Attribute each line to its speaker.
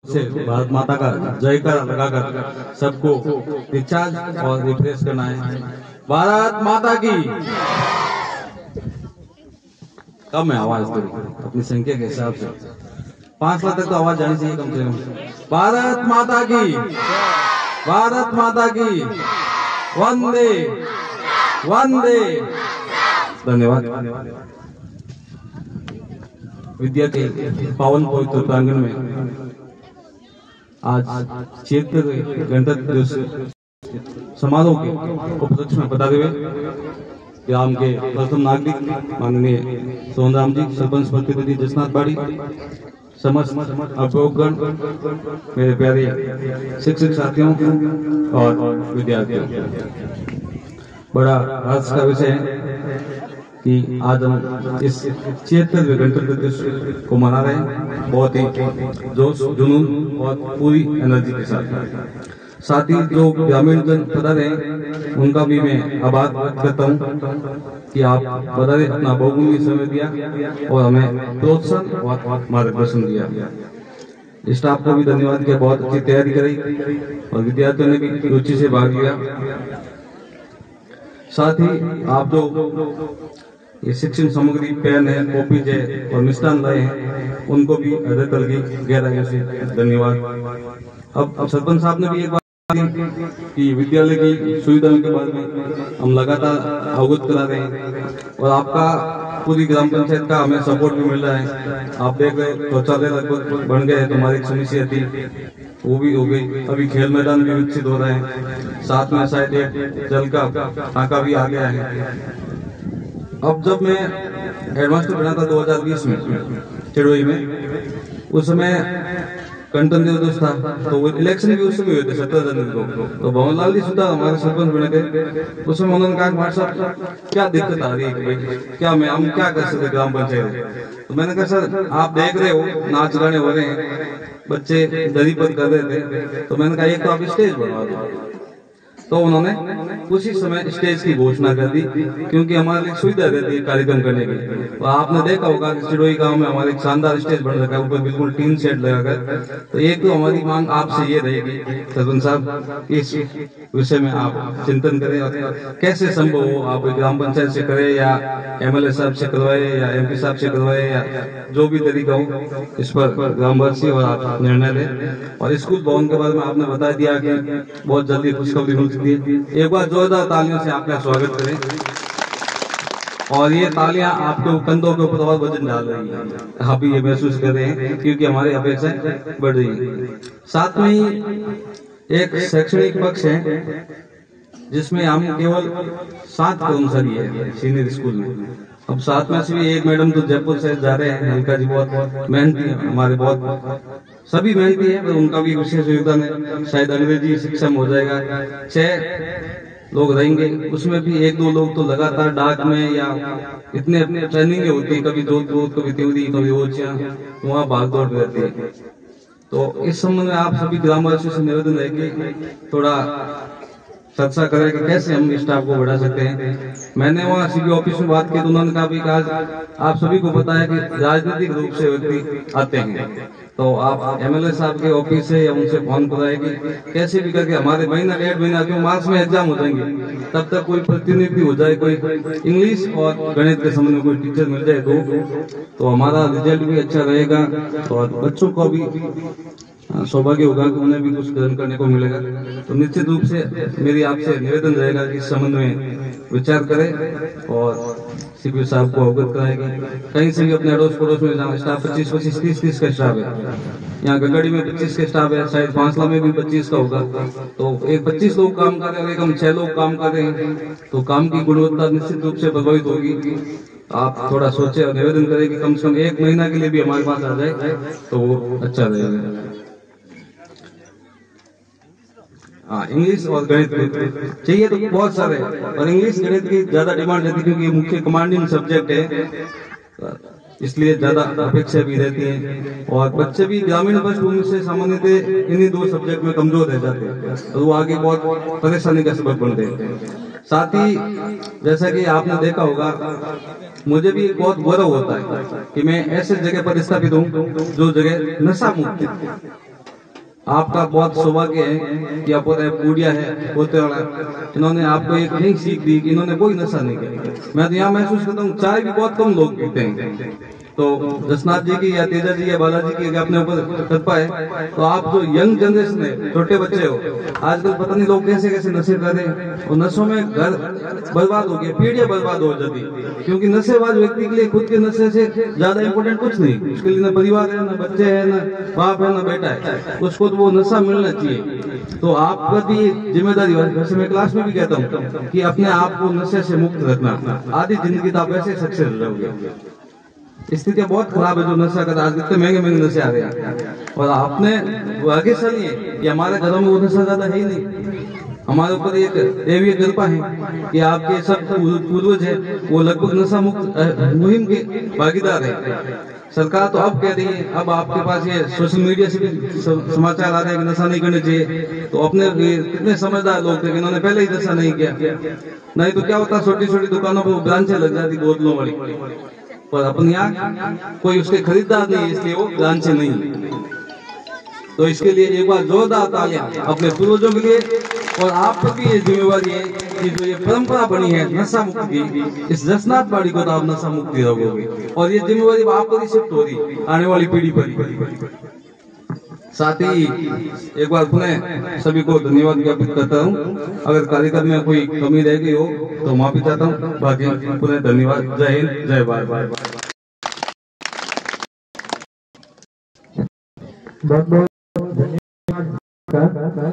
Speaker 1: से भारत माता का जयकार लगाकर सबको रिचार्ज और रिफ्रेश करना है। भारत माता की। कम है आवाज तो अपनी संख्या के हिसाब से 5 लाख तक तो आवाज जानी चाहिए कम से कम। भारत माता की, भारत माता की, वंदे वंदे। धन्यवाद। विद्या के पावन पवित्र प्रांगण में आज 76 गणतंत्र दिवस समारोह के उपलक्ष्य में बताते हुए ग्राम के प्रथम नागरिक माननीय सोनराम जी, सरपंच प्रतिनिधि जसनाथ बाड़ी, समस्त अभिभावकगण, मेरे प्यारे शिक्षक साथियों और विद्यार्थियों, बड़ा हर्ष का विषय है कि आज हम इस 76वें गणतंत्र दिवस को मना रहे हैं बहुत ही जोश जुनून और पूरी एनर्जी के साथ ही जो ग्रामीण जन पधारे हैं उनका भी मैं आभार व्यक्त करता हूँ कि आप पधारे, अपना बहुमूल्य समय दिया और हमें प्रोत्साहन और मार्गदर्शन दिया। स्टाफ को भी धन्यवाद किया, बहुत अच्छी तैयारी कराई और विद्यार्थियों ने भी रुचि से भाग लिया। साथ ही आप जो ये शिक्षण सामग्री, पेन है, कॉपी है और मिष्ठान लाए हैं उनको भी हृदय तल की गहराइयों से धन्यवाद। अब सरपंच साहब ने भी एक बात कि विद्यालय की सुविधाओं के बारे में हम लगातार अवगत करा रहे हैं और आपका पूरी ग्राम पंचायत का हमें सपोर्ट भी मिल रहा है। आप देख रहे शौचालय लगभग बन गए, तुम्हारी एक समस्या थी वो भी हो गई, अभी खेल मैदान भी विकसित हो रहा है, साथ में शायद एक जल का टांका भी आ गया है। अब जब मैं हेडमास्टर बना था 2020 में चिड़ोई में, उस समय गणतंत्र दिवस था तो वो इलेक्शन भी उस समय हुए थे 17 जनवरी को। तो भवनलाल जी सुधा हमारे सरपंच बने थे, उस समय उन्होंने कहा हमारे साथ क्या दिक्कत आ रही है कि भाई क्या हम क्या कर सकते ग्राम पंचायत। तो मैंने कहा सर आप देख रहे हो नाच गाने हो रहे हैं, बच्चे दरी पर कर रहे थे, तो मैंने कहा एक तो आप स्टेज बनवा दो। तो उन्होंने उसी समय स्टेज की घोषणा कर दी क्योंकि हमारे लिए सुविधा रहती है कार्यक्रम करने की। तो आपने देखा होगा कि चिड़ोई गांव में हमारे एक शानदार स्टेज बन रखा है, ऊपर बिल्कुल टीन सेट लगाकर। तो एक तो हमारी मांग आपसे ये रहेगी सरपंच साहब, इस विषय में आप चिंतन करें और कैसे संभव हो आप ग्राम पंचायत से करें या MLA साहब से करवाए या MP साहब से करवाए या जो भी तरीका हो, इस पर ग्रामवासी और आप निर्णय लें। और स्कूल भवन के बारे में आपने बता दिया कि बहुत जल्दी खुशखबरी मिल सकती है। एक बार जोरदार तालियों से आपका स्वागत करें और ये तालियां आपके कंधों के ऊपर और वजन डाल रही हैं, आप भी ये महसूस कर रहे हैं क्योंकि हमारी अपेक्षाएं बढ़ रही है। साथ में ही एक शैक्षणिक पक्ष है जिसमें हम केवल 7 कर्मचारी है सीनियर स्कूल में। अब 7 में से भी एक मैडम तो जयपुर से जा रहे हैं, हल्का जी बहुत मेहनती है, हमारे बहुत सभी मेहनती है, पर उनका भी विशेष योगदान है। शायद अंग्रेजी शिक्षा में हो जाएगा, 6 लोग रहेंगे, उसमें भी 1-2 लोग तो लगातार डाक में या इतने अपने ट्रेनिंग होती है, कभी जोधपुर, कभी त्रिवेदी, कभी ओचिया, वहाँ भाग दौड़ रहती है। तो इस संबंध में आप सभी ग्रामवासियों से निवेदन है कि थोड़ा चर्चा करें कि कैसे हम स्टाफ को बढ़ा सकते हैं। मैंने वहाँ CB ऑफिस में बात की तो उन्होंने कहा भी आप सभी को पता है कि राजनीतिक रूप से व्यक्ति आते हैं, तो आप MLA साहब के ऑफिस से या उनसे फोन कराए कि कैसे भी करके हमारे महीना 1.5 महीना क्यों मार्च में एग्जाम हो जाएंगे, तब तक कोई प्रतिनिधि हो जाए, कोई इंग्लिश और गणित के संबंध में कोई टीचर मिल जाए तो हमारा रिजल्ट भी अच्छा रहेगा और बच्चों को भी सौभाग्य होगा कि उन्हें भी कुछ ग्रहण करने को मिलेगा। तो निश्चित रूप से मेरी आपसे निवेदन रहेगा कि इस संबंध में विचार करें और CP साहब को अवगत कराएगी। कहीं से भी अपने अड़ोस पड़ोस में जहाँ स्टाफ 25-25, 30-30 का स्टाफ है, यहाँ गगड़ी में 25 का स्टाफ है, शायद फांसला में भी 25 का होगा। तो एक 25 लोग काम कर रहे हैं और एक हम 6 लोग काम कर रहे हैं, तो काम की गुणवत्ता निश्चित रूप से प्रभावित होगी। आप थोड़ा सोचे और निवेदन करें कि कम से कम 1 महीना के लिए भी हमारे पास आ जाए तो वो अच्छा रहेगा। हाँ, इंग्लिश और गणित चाहिए तो बहुत सारे, और इंग्लिश गणित की ज्यादा डिमांड रहती है क्योंकि ये मुख्य कमांडिंग सब्जेक्ट है, इसलिए ज्यादा अपेक्षा भी रहती है। और बच्चे भी ग्रामीण पृष्ठभूमि से सामान्यतः इन्हीं 2 सब्जेक्ट में कमजोर रह जाते हैं, तो वो आगे बहुत परेशानी का सबब बनते हैं। साथ ही जैसा कि आपने देखा होगा, मुझे भी बहुत गौरव होता है कि मैं ऐसे जगह पर स्थापित हूँ जो जगह नशा मुक्त है। आपका बहुत सौभाग्य है कि आप पूड़िया है पोते वाला, इन्होंने आपको एक नई सीख दी कि इन्होंने कोई नशा नहीं किया। मैं तो यहाँ महसूस करता हूँ चाय भी बहुत कम लोग पीते हैं, तो जसनाथ जी की या तेजा जी या बालाजी की अगर अपने ऊपर कृपा है, तो आप जो यंग जनरेशन है, छोटे बच्चे हो, आजकल पता नहीं लोग कैसे कैसे नशे कर रहे हैं, और नशों में घर बर्बाद हो गया, पीढ़ियां बर्बाद हो जाती, क्योंकि नशेबाज व्यक्ति के लिए खुद के नशे से ज्यादा इंपॉर्टेंट कुछ नहीं, उसके लिए ना परिवार है, ना बच्चे है, ना बाप है, ना बेटा है, उसको तो वो नशा मिलना चाहिए। तो आपका भी जिम्मेदारी, वैसे मैं क्लास में भी कहता हूँ कि अपने आप को नशे से मुक्त रखना, आधी जिंदगी तो आप ऐसे सक्सेस रहोगे। स्थितियां बहुत खराब है जो नशा कर, आज कितने महंगे महंगे नशे आ रहे हैं, और आपने आगे चलिए कि हमारे घरों में वो नशा ज्यादा है ही नहीं, हमारे ऊपर एक दैवीय कृपा है कि आपके सब पूर्वज है वो लगभग नशा मुक्त मुहिम के भागीदार है। सरकार तो अब कह रही है, अब आपके पास ये सोशल मीडिया से भी समाचार आ रहे हैं कि नशा नहीं करना चाहिए, तो अपने कितने समझदार लोग थे कि इन्होंने पहले ही नशा नहीं किया, नहीं तो क्या होता छोटी छोटी दुकानों पर ब्रांचें लग जाती बोतलों वाली, पर अपने यहाँ कोई उसके खरीदार नहीं है, इसलिए वो ब्रांचें नहीं। तो इसके लिए एक बार जोरदार तालियां अपने पूर्वजों के लिए, और आप पर भी ये जिम्मेवारी है कि जो ये परंपरा बनी है नशा मुक्त की, इस जसनाथ बाड़ी को तो आप नशा मुक्ति रहोगे, और ये जिम्मेवारी आप पर ही शिफ्ट हो रही आने वाली पीढ़ी पर। साथ ही एक बार पुनः सभी को धन्यवाद ज्ञापित करता हूँ, अगर कार्यक्रम में कोई कमी रह गई हो तो माफी चाहता हूँ, बाकी पुनः धन्यवाद। जय हिंद, जय भारत।
Speaker 2: बहुत बहुत धन्यवाद।